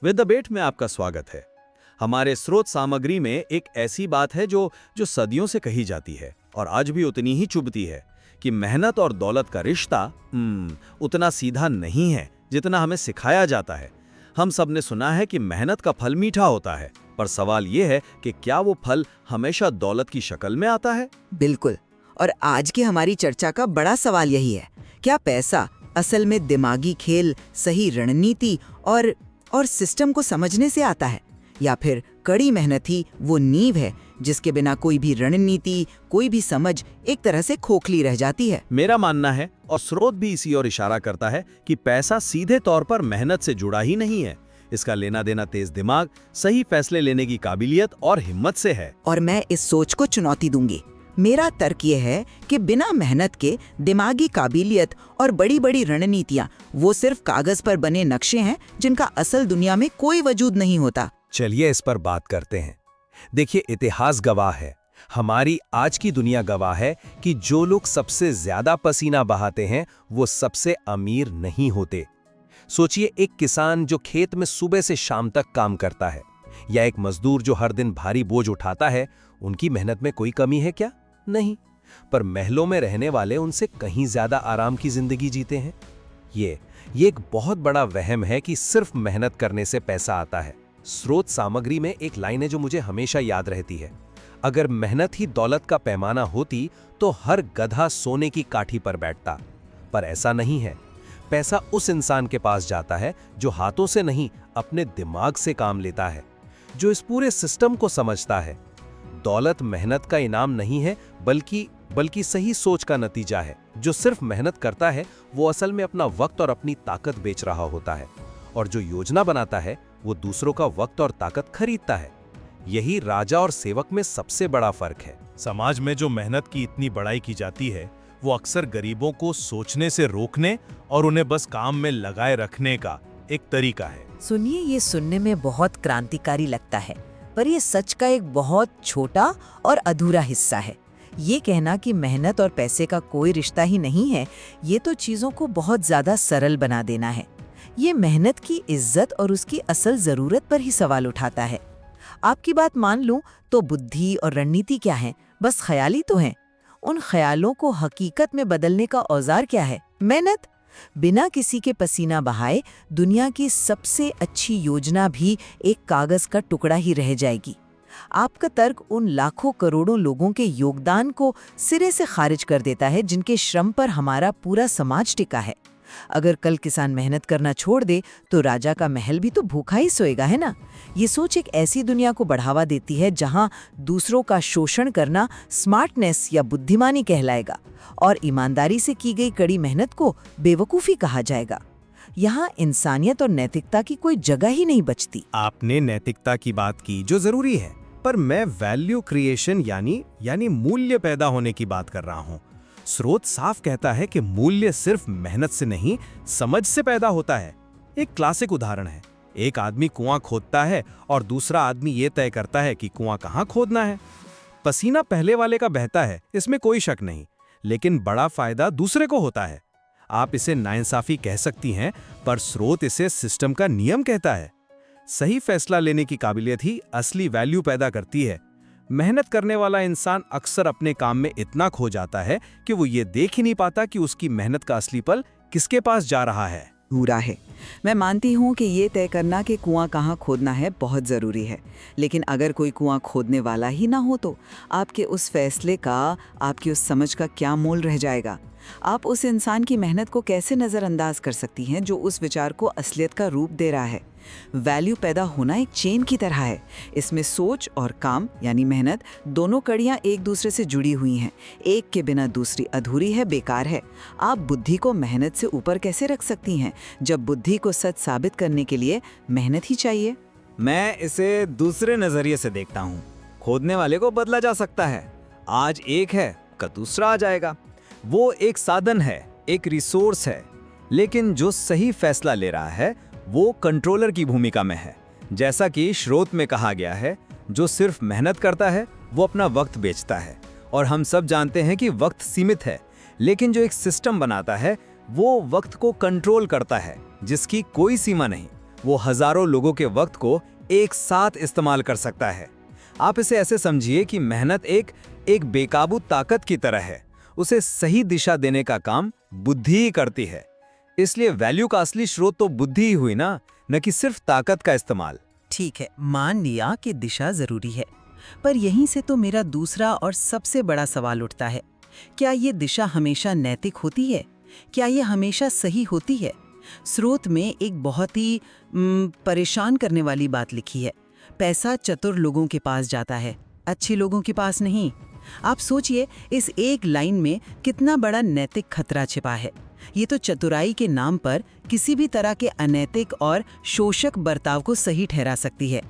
With debate में आपका स्वागत है। हमारे स्रोत सामग्री में एक ऐसी बात है जो सदियों से कही जाती है और आज भी उतनी ही चुभती है कि मेहनत और दौलत का रिश्ता उतना सीधा नहीं है जितना हमें सिखाया जाता है। हम सब ने सुना है कि मेहनत का फल मीठा होता है, पर सवाल ये है कि क्या वो फल हमेशा दौलत की शक्ल में आता है? बिल्कुल। और आज की हमारी चर्चा का बड़ा सवाल यही है, क्या पैसा असल में दिमागी खेल, सही रणनीति और सिस्टम को समझने से आता है, या फिर कड़ी मेहनत ही वो नींव है जिसके बिना कोई भी रणनीति, कोई भी समझ एक तरह से खोखली रह जाती है? मेरा मानना है, और स्रोत भी इसी ओर इशारा करता है, कि पैसा सीधे तौर पर मेहनत से जुड़ा ही नहीं है। इसका लेना देना तेज दिमाग, सही फैसले लेने की काबिलियत और हिम्मत से है। और मैं इस सोच को चुनौती दूंगी। मेरा तर्क ये है कि बिना मेहनत के दिमागी काबिलियत और बड़ी बड़ी रणनीतियां वो सिर्फ कागज पर बने नक्शे हैं जिनका असल दुनिया में कोई वजूद नहीं होता। चलिए इस पर बात करते हैं। देखिए, इतिहास गवाह है, हमारी आज की दुनिया गवाह है कि जो लोग सबसे ज्यादा पसीना बहाते हैं वो सबसे अमीर नहीं होते। सोचिए, एक किसान जो खेत में सुबह से शाम तक काम करता है, या एक मजदूर जो हर दिन भारी बोझ उठाता है, उनकी मेहनत में कोई कमी है क्या? नहीं। पर महलों में रहने वाले उनसे कहीं ज्यादा आराम की जिंदगी जीते हैं। ये एक बहुत बड़ा वहम है कि सिर्फ मेहनत करने से पैसा आता है। स्रोत सामग्री में एक लाइन है जो मुझे हमेशा याद रहती है, अगर मेहनत ही दौलत का पैमाना होती तो हर गधा सोने की काठी पर बैठता। पर ऐसा नहीं है। पैसा उस इंसान के पास जाता है जो हाथों से नहीं, अपने दिमाग से काम लेता है, जो इस पूरे सिस्टम को समझता है। दौलत मेहनत का इनाम नहीं है, बल्कि सही सोच का नतीजा है। जो सिर्फ मेहनत करता है वो असल में अपना वक्त और अपनी ताकत बेच रहा होता है, और जो योजना बनाता है वो दूसरों का वक्त और ताकत खरीदता है। यही राजा और सेवक में सबसे बड़ा फर्क है। समाज में जो मेहनत की इतनी बड़ाई की जाती है वो अक्सर गरीबों को सोचने से रोकने और उन्हें बस काम में लगाए रखने का एक तरीका है। सुनिए, ये सुनने में बहुत क्रांतिकारी लगता है, पर ये सच का एक बहुत छोटा और अधूरा हिस्सा है। ये कहना कि मेहनत और पैसे का कोई रिश्ता ही नहीं है, ये तो चीज़ों को बहुत ज़्यादा सरल बना देना है। ये मेहनत की इज्जत और उसकी असल ज़रूरत पर ही सवाल उठाता है। आपकी बात मान लूं तो बुद्धि और रणनीति क्या है? बस ख्याली तो हैं। उन ख्यालों को हकीकत में बदलने का औजार क्या है? मेहनत। बिना किसी के पसीना बहाए दुनिया की सबसे अच्छी योजना भी एक कागज का टुकड़ा ही रह जाएगी। आपका तर्क उन लाखों करोड़ों लोगों के योगदान को सिरे से खारिज कर देता है जिनके श्रम पर हमारा पूरा समाज टिका है। अगर कल किसान मेहनत करना छोड़ दे तो राजा का महल भी तो भूखा ही सोएगा, है ना? ये सोच एक ऐसी दुनिया को बढ़ावा देती है जहां दूसरों का शोषण करना स्मार्टनेस या बुद्धिमानी कहलाएगा और ईमानदारी से की गई कड़ी मेहनत को बेवकूफ़ी कहा जाएगा। यहाँ इंसानियत और नैतिकता की कोई जगह ही नहीं बचती। आपने नैतिकता की बात की जो जरूरी है, पर मैं वैल्यू क्रिएशन यानी मूल्य पैदा होने की बात कर रहा हूँ। स्रोत साफ कहता है कि मूल्य सिर्फ मेहनत से नहीं, समझ से पैदा होता है। एक क्लासिक उदाहरण है, एक आदमी कुआं खोदता है और दूसरा आदमी ये तय करता है कि कुआं कहाँ खोदना है। पसीना पहले वाले का बहता है, इसमें कोई शक नहीं, लेकिन बड़ा फायदा दूसरे को होता है। आप इसे नाइंसाफी कह सकती हैं, पर स्रोत इसे सिस्टम का नियम कहता है। सही फैसला लेने की काबिलियत ही असली वैल्यू पैदा करती है। मेहनत करने वाला इंसान अक्सर अपने काम में इतना खो जाता है कि वो ये देख ही नहीं पाता कि उसकी मेहनत का असली फल किसके पास जा रहा है। पूरा है। मैं मानती हूँ कि ये तय करना कि कुआं कहाँ खोदना है बहुत ज़रूरी है, लेकिन अगर कोई कुआं खोदने वाला ही ना हो तो आपके उस फैसले का, आपकी उस समझ का क्या मोल रह जाएगा? आप उस इंसान की मेहनत को कैसे नज़रअंदाज कर सकती हैं जो उस विचार को असलियत का रूप दे रहा है? वैल्यू पैदा होना एक चेन की तरह है। इसमें सोच और काम यानी मेहनत, दोनों कड़ियाँ एक दूसरे से जुड़ी हुई हैं। एक के बिना दूसरी अधूरी है, बेकार है। आप बुद्धि को मेहनत से ऊपर कैसे रख सकती हैं जब बुद्धि को सच साबित करने के लिए मेहनत ही चाहिए? मैं इसे दूसरे नज़रिए से देखता हूँ। खोदने वाले को बदला जा सकता है। आज एक है, कल दूसरा आ जाएगा। वो एक साधन है, एक रिसोर्स है, लेकिन जो सही फैसला ले रहा है वो कंट्रोलर की भूमिका में है। जैसा कि स्रोत में कहा गया है, जो सिर्फ मेहनत करता है वो अपना वक्त बेचता है। और हम सब जानते हैं कि वक्त सीमित है, लेकिन जो एक सिस्टम बनाता है वो वक्त को कंट्रोल करता है, जिसकी कोई सीमा नहीं। वो हजारों लोगों के वक्त को एक साथ इस्तेमाल कर सकता है। आप इसे ऐसे समझिए कि मेहनत एक बेकाबू ताकत की तरह है। उसे सही दिशा देने का काम बुद्धि ही करती है। इसलिए वैल्यू का असली स्रोत तो बुद्धि ही हुई ना, न कि सिर्फ ताकत का इस्तेमाल। ठीक है, मान लिया कि दिशा जरूरी है, पर यहीं से तो मेरा दूसरा और सबसे बड़ा सवाल उठता है, क्या ये दिशा हमेशा नैतिक होती है? क्या ये हमेशा सही होती है? स्रोत में एक बहुत ही परेशान करने वाली बात लिखी है, पैसा चतुर लोगों के पास जाता है, अच्छे लोगों के पास नहीं। आप सोचिए, इस एक लाइन में कितना बड़ा नैतिक खतरा छिपा है। ये तो चतुराई के नाम पर किसी भी तरह के अनैतिक और शोषक बर्ताव को सही ठहरा सकती है।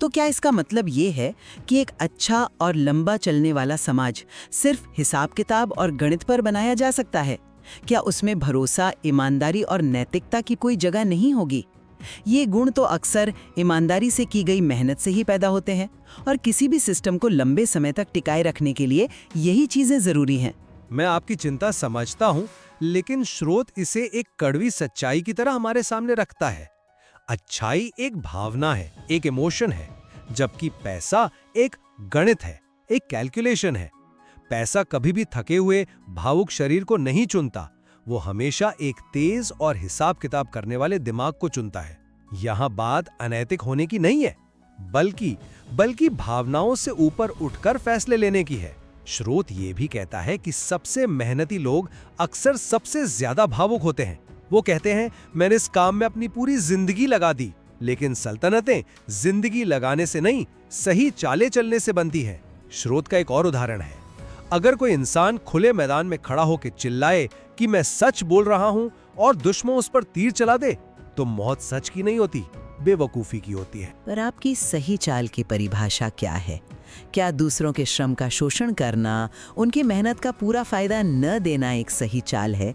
तो क्या इसका मतलब ये है कि एक अच्छा और लंबा चलने वाला समाज सिर्फ हिसाब किताब और गणित पर बनाया जा सकता है? क्या उसमें भरोसा, ईमानदारी और नैतिकता की कोई जगह नहीं होगी? ये गुण तो अक्सर ईमानदारी से की गई मेहनत से ही पैदा होते हैं, और किसी भी सिस्टम को लंबे समय तक टिकाए रखने के लिए यही चीजें जरूरी हैं। मैं आपकी चिंता समझता हूँ, लेकिन स्रोत इसे एक कड़वी सच्चाई की तरह हमारे सामने रखता है। अच्छाई एक भावना है, एक इमोशन है, जबकि पैसा एक गणित है, एक कैलकुलेशन है। पैसा कभी भी थके हुए भावुक शरीर को नहीं चुनता, वो हमेशा एक तेज और हिसाब किताब करने वाले दिमाग को चुनता है। यहाँ बात अनैतिक होने की नहीं है, बल्कि भावनाओं से ऊपर उठकर फैसले लेने की है। स्रोत ये भी कहता है कि सबसे मेहनती लोग अक्सर सबसे ज्यादा भावुक होते हैं। वो कहते हैं, मैंने इस काम में अपनी पूरी जिंदगी लगा दी। लेकिन सल्तनतें जिंदगी लगाने से नहीं, सही चाले चलने से बनती हैं। स्रोत का एक और उदाहरण है, अगर कोई इंसान खुले मैदान में खड़ा होकर चिल्लाए कि मैं सच बोल रहा हूं और दुश्मन उस पर तीर चला दे, तो मौत सच की नहीं होती, बेवकूफी की होती है। पर आपकी सही चाल की परिभाषा क्या है? क्या दूसरों के श्रम का शोषण करना, उनकी मेहनत का पूरा फायदा न देना एक सही चाल है?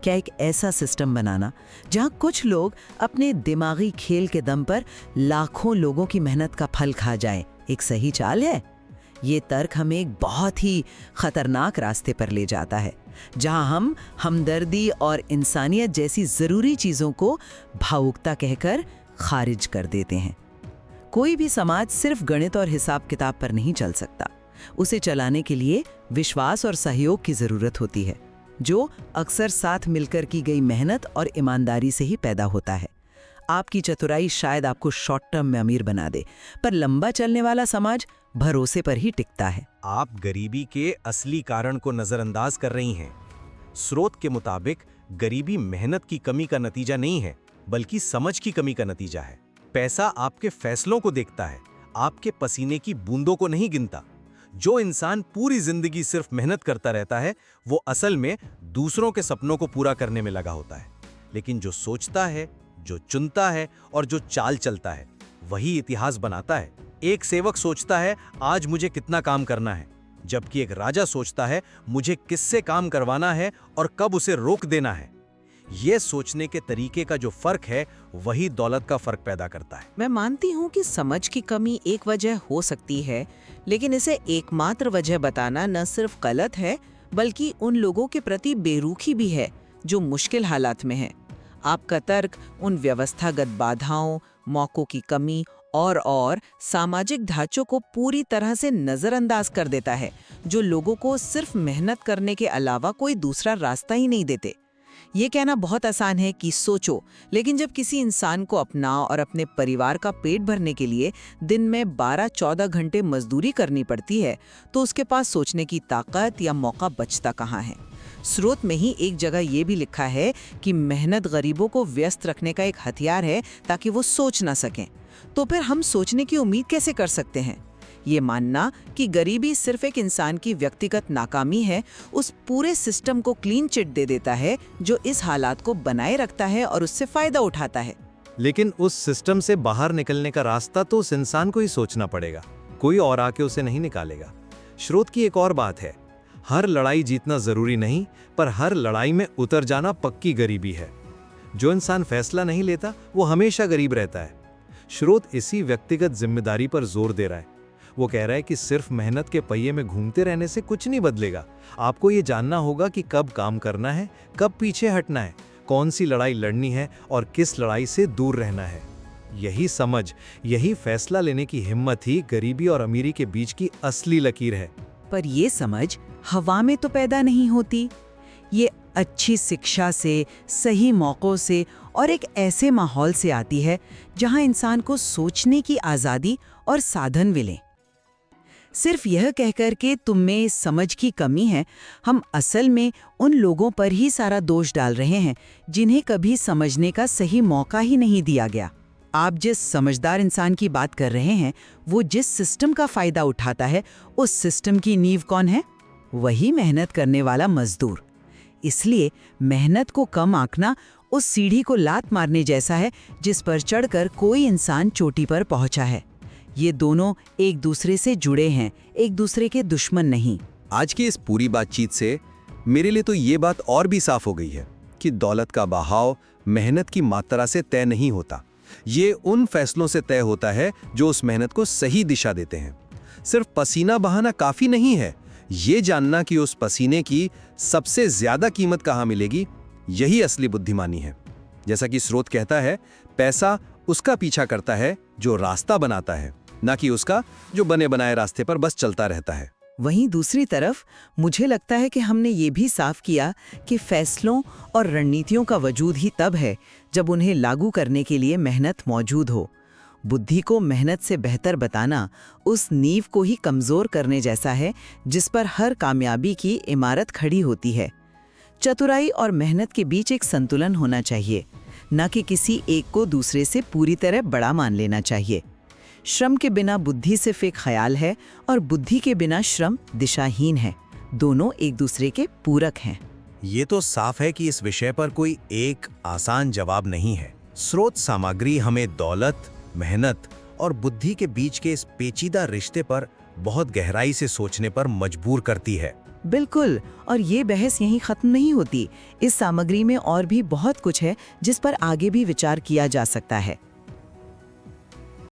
क्या एक ऐसा सिस्टम बनाना जहां कुछ लोग अपने दिमागी खेल के दम पर लाखों लोगों की मेहनत का फल खा जाए, एक सही चाल है? ये तर्क हमें एक बहुत ही खतरनाक रास्ते पर ले जाता है, जहां हम हमदर्दी और इंसानियत जैसी जरूरी चीजों को भावुकता कहकर खारिज कर देते हैं। कोई भी समाज सिर्फ गणित और हिसाब किताब पर नहीं चल सकता। उसे चलाने के लिए विश्वास और सहयोग की जरूरत होती है, जो अक्सर साथ मिलकर की गई मेहनत और ईमानदारी से ही पैदा होता है। आपकी चतुराई शायद आपको शॉर्ट टर्म में अमीर बना दे, पर लंबा चलने वाला समाज भरोसे पर ही टिकता है। आप गरीबी के असली कारण को नजरअंदाज कर रही हैं। स्रोत के मुताबिक गरीबी मेहनत की कमी का नतीजा नहीं है, बल्कि समझ की कमी का नतीजा है। पैसा आपके फैसलों को देखता है, आपके पसीने की बूंदों को नहीं गिनता। जो इंसान पूरी जिंदगी सिर्फ मेहनत करता रहता है, वो असल में दूसरों के सपनों को पूरा करने में लगा होता है। लेकिन जो सोचता है, जो चुनता है और जो चाल चलता है, वही इतिहास बनाता है। एक सेवक सोचता है, आज मुझे कितना काम करना है, जबकि एक राजा सोचता है, मुझे किससे काम करवाना है और कब उसे रोक देना है। ये सोचने के तरीके का जो फर्क है, वही दौलत का फर्क पैदा करता है। मैं मानती हूँ कि समझ की कमी एक वजह हो सकती है, लेकिन इसे एकमात्र वजह बताना न सिर्फ गलत है, बल्कि उन लोगों के प्रति बेरुखी भी है जो मुश्किल हालात में हैं। आपका तर्क उन व्यवस्थागत बाधाओं, मौकों की कमी और सामाजिक ढांचों को पूरी तरह से नजरअंदाज कर देता है, जो लोगों को सिर्फ मेहनत करने के अलावा कोई दूसरा रास्ता ही नहीं देते। ये कहना बहुत आसान है कि सोचो, लेकिन जब किसी इंसान को अपना और अपने परिवार का पेट भरने के लिए दिन में 12-14 घंटे मजदूरी करनी पड़ती है, तो उसके पास सोचने की ताकत या मौका बचता कहाँ है? स्रोत में ही एक जगह ये भी लिखा है कि मेहनत गरीबों को व्यस्त रखने का एक हथियार है ताकि वो सोच ना सकें। तो फिर हम सोचने की उम्मीद कैसे कर सकते हैं? ये मानना कि गरीबी सिर्फ एक इंसान की व्यक्तिगत नाकामी है, उस पूरे सिस्टम को क्लीन चिट दे देता है जो इस हालात को बनाए रखता है और उससे फायदा उठाता है। लेकिन उस सिस्टम से बाहर निकलने का रास्ता तो उस इंसान को ही सोचना पड़ेगा, कोई और आके उसे नहीं निकालेगा। स्रोत की एक और बात है, हर लड़ाई जीतना जरूरी नहीं, पर हर लड़ाई में उतर जाना पक्की गरीबी है। जो इंसान फैसला नहीं लेता, वो हमेशा गरीब रहता है। स्रोत इसी व्यक्तिगत जिम्मेदारी पर जोर दे रहा है। वो कह रहा है कि सिर्फ मेहनत के पहिए में घूमते रहने से कुछ नहीं बदलेगा। आपको ये जानना होगा कि कब काम करना है, कब पीछे हटना है, कौन सी लड़ाई लड़नी है और किस लड़ाई से दूर रहना है। यही समझ, यही फैसला लेने की हिम्मत ही गरीबी और अमीरी के बीच की असली लकीर है। पर ये समझ हवा में तो पैदा नहीं होती। ये अच्छी शिक्षा से, सही मौक़ों से और एक ऐसे माहौल से आती है जहां इंसान को सोचने की आज़ादी और साधन मिले। सिर्फ यह कहकर के तुम में समझ की कमी है, हम असल में उन लोगों पर ही सारा दोष डाल रहे हैं जिन्हें कभी समझने का सही मौका ही नहीं दिया गया। आप जिस समझदार इंसान की बात कर रहे हैं, वो जिस सिस्टम का फायदा उठाता है, उस सिस्टम की नींव कौन है? वही मेहनत करने वाला मजदूर। इसलिए मेहनत को कम आंकना उस सीढ़ी को लात मारने जैसा है जिस पर चढ़कर कोई इंसान चोटी पर पहुंचा है। ये दोनों एक दूसरे से जुड़े हैं, एक दूसरे के दुश्मन नहीं। आज की इस पूरी बातचीत से मेरे लिए तो ये बात और भी साफ हो गई है कि दौलत का बहाव मेहनत की मात्रा से तय नहीं होता। ये उन फैसलों से तय होता है जो उस मेहनत को सही दिशा देते हैं। सिर्फ पसीना बहाना काफी नहीं है, ये जानना कि उस पसीने की सबसे ज्यादा कीमत कहाँ मिलेगी, यही असली बुद्धिमानी है। जैसा कि स्रोत कहता है, पैसा उसका पीछा करता है जो रास्ता बनाता है, ना कि उसका जो बने बनाए रास्ते पर बस चलता रहता है। वहीं दूसरी तरफ मुझे लगता है कि हमने ये भी साफ किया कि फैसलों और रणनीतियों का वजूद ही तब है जब उन्हें लागू करने के लिए मेहनत मौजूद हो। बुद्धि को मेहनत से बेहतर बताना उस नींव को ही कमज़ोर करने जैसा है जिस पर हर कामयाबी की इमारत खड़ी होती है। चतुराई और मेहनत के बीच एक संतुलन होना चाहिए, न कि किसी एक को दूसरे से पूरी तरह बड़ा मान लेना चाहिए। श्रम के बिना बुद्धि सिर्फ एक ख्याल है और बुद्धि के बिना श्रम दिशाहीन है। दोनों एक दूसरे के पूरक हैं। ये तो साफ है कि इस विषय पर कोई एक आसान जवाब नहीं है। स्रोत सामग्री हमें दौलत, मेहनत और बुद्धि के बीच के इस पेचीदा रिश्ते पर बहुत गहराई से सोचने पर मजबूर करती है। बिल्कुल, और ये बहस यहीं खत्म नहीं होती। इस सामग्री में और भी बहुत कुछ है जिस पर आगे भी विचार किया जा सकता है।